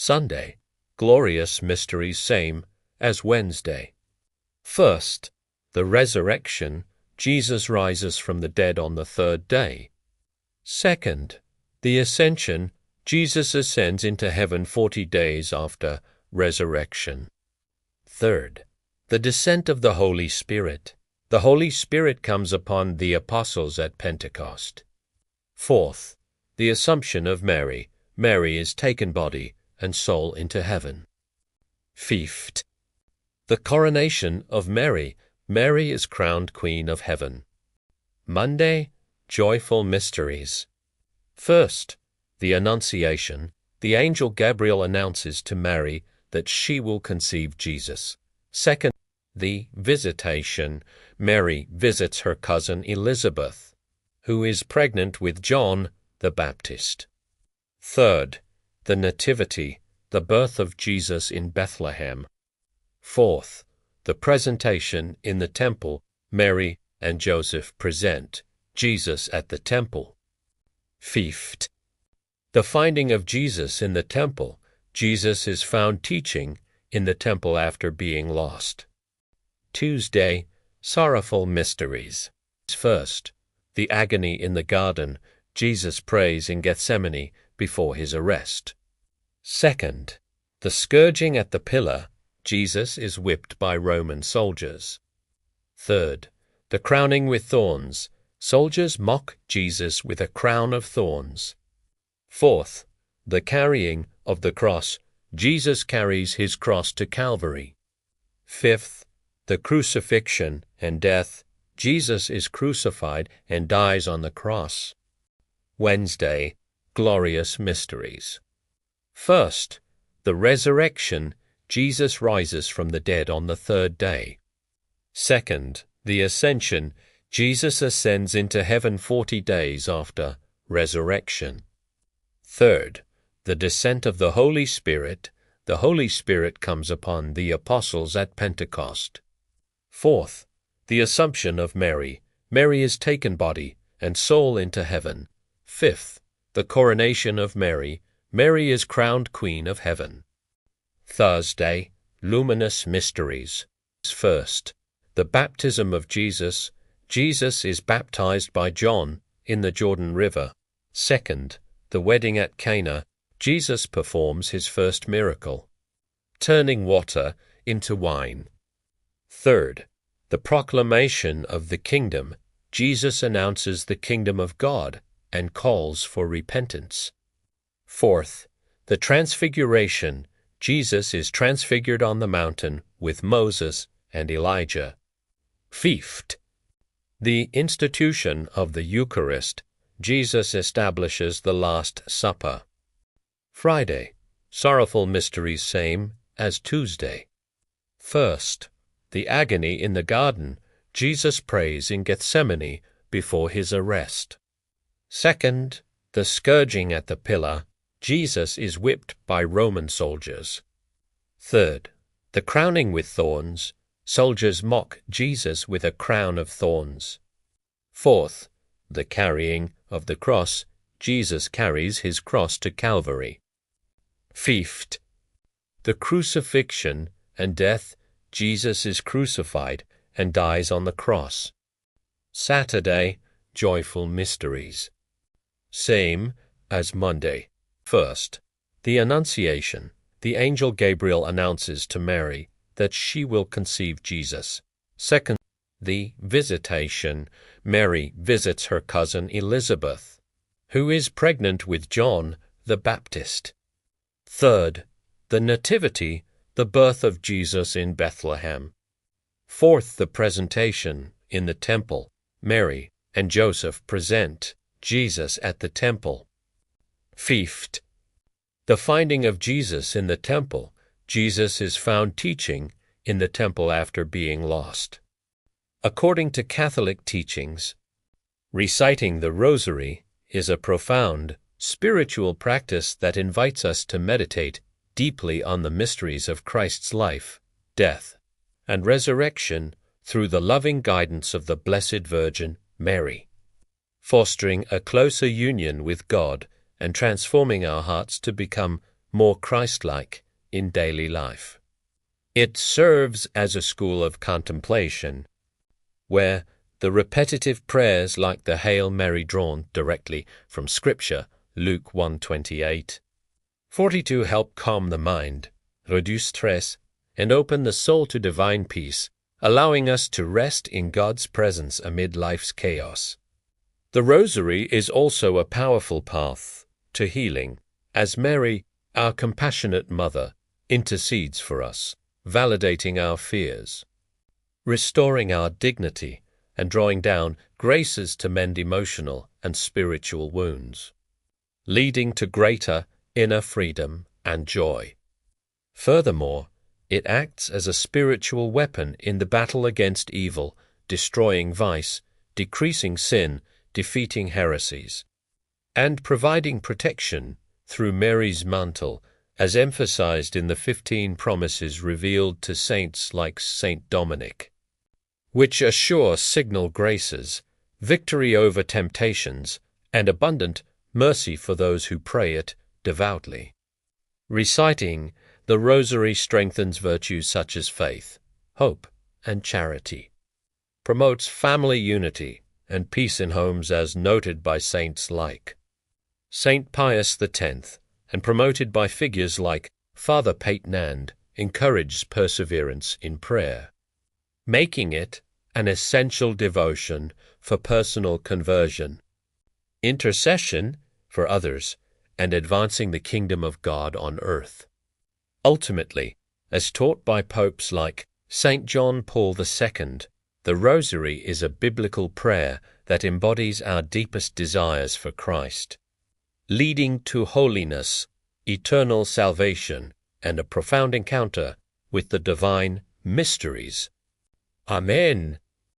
Sunday, Glorious Mysteries, same as Wednesday. First, the Resurrection, Jesus rises from the dead on the third day. Second, the Ascension, Jesus ascends into heaven 40 days after resurrection. Third, the descent of the Holy Spirit. The Holy Spirit comes upon the apostles at Pentecost. Fourth, the Assumption of Mary. Mary is taken body and soul into heaven. Fifth, the coronation of Mary. Mary is crowned Queen of Heaven. Monday, Joyful Mysteries. First, the Annunciation. The angel Gabriel announces to Mary that she will conceive Jesus. Second, the Visitation. Mary visits her cousin Elizabeth, who is pregnant with John the Baptist. Third, the Nativity, the birth of Jesus in Bethlehem. Fourth, the presentation in the temple. Mary and Joseph present Jesus at the temple. Fifth, the finding of Jesus in the temple. Jesus is found teaching in the temple after being lost. Tuesday, Sorrowful Mysteries. First, the agony in the garden. Jesus prays in Gethsemane before his arrest. Second, the scourging at the pillar. Jesus is whipped by Roman soldiers. Third, the crowning with thorns. Soldiers mock Jesus with a crown of thorns. Fourth, the carrying of the cross. Jesus carries his cross to Calvary. Fifth, the crucifixion and death. Jesus is crucified and dies on the cross. Wednesday, Glorious Mysteries. First, the Resurrection. Jesus rises from the dead on the third day. Second, the Ascension. Jesus ascends into heaven 40 days after resurrection. Third, the descent of the Holy Spirit. The Holy Spirit comes upon the apostles at Pentecost. Fourth, the Assumption of Mary. Mary is taken body and soul into heaven. Fifth, the coronation of Mary. Mary is crowned Queen of Heaven. Thursday, Luminous Mysteries. First, the baptism of Jesus. Jesus is baptized by John in the Jordan River. Second, the wedding at Cana. Jesus performs his first miracle, turning water into wine. Third, the proclamation of the kingdom. Jesus announces the kingdom of God and calls for repentance. Fourth, the transfiguration. Jesus is transfigured on the mountain with Moses and Elijah. Fifth, the institution of the Eucharist. Jesus establishes the Last Supper. Friday, Sorrowful Mysteries, same as Tuesday. First, the agony in the garden. Jesus prays in Gethsemane before his arrest. Second, the scourging at the pillar. Jesus is whipped by Roman soldiers. Third, the crowning with thorns. Soldiers mock Jesus with a crown of thorns. Fourth, the carrying of the cross. Jesus carries his cross to Calvary. Fifth, the crucifixion and death. Jesus is crucified and dies on the cross. Saturday, Joyful Mysteries. Same as Monday. First, the Annunciation. The angel Gabriel announces to Mary that she will conceive Jesus. Second, the Visitation. Mary visits her cousin Elizabeth, who is pregnant with John the Baptist. Third, the Nativity, the birth of Jesus in Bethlehem. Fourth, the presentation in the temple. Mary and Joseph present Jesus at the temple. Fifth, the finding of Jesus in the temple. Jesus is found teaching in the temple after being lost. According to Catholic teachings, reciting the Rosary is a profound spiritual practice that invites us to meditate deeply on the mysteries of Christ's life, death, and resurrection through the loving guidance of the Blessed Virgin Mary, fostering a closer union with God and transforming our hearts to become more Christ-like in daily life. It serves as a school of contemplation, where the repetitive prayers like the Hail Mary drawn directly from Scripture, Luke 1:28, 42 help calm the mind, reduce stress, and open the soul to divine peace, allowing us to rest in God's presence amid life's chaos. The Rosary is also a powerful path to healing, as Mary, our compassionate Mother, intercedes for us, validating our fears, restoring our dignity, and drawing down graces to mend emotional and spiritual wounds, leading to greater inner freedom and joy. Furthermore, it acts as a spiritual weapon in the battle against evil, destroying vice, decreasing sin, defeating heresies, and providing protection through Mary's mantle, as emphasized in the 15 promises revealed to saints like Saint Dominic, which assure signal graces, victory over temptations, and abundant mercy for those who pray it devoutly. Reciting the Rosary strengthens virtues such as faith, hope, and charity, promotes family unity and peace in homes as noted by saints like Saint Pius X, and promoted by figures like Father Patenand, encourages perseverance in prayer, making it an essential devotion for personal conversion, intercession for others, and advancing the kingdom of God on earth. Ultimately, as taught by popes like St. John Paul II, the Rosary is a biblical prayer that embodies our deepest desires for Christ, leading to holiness, eternal salvation, and a profound encounter with the divine mysteries. Amen.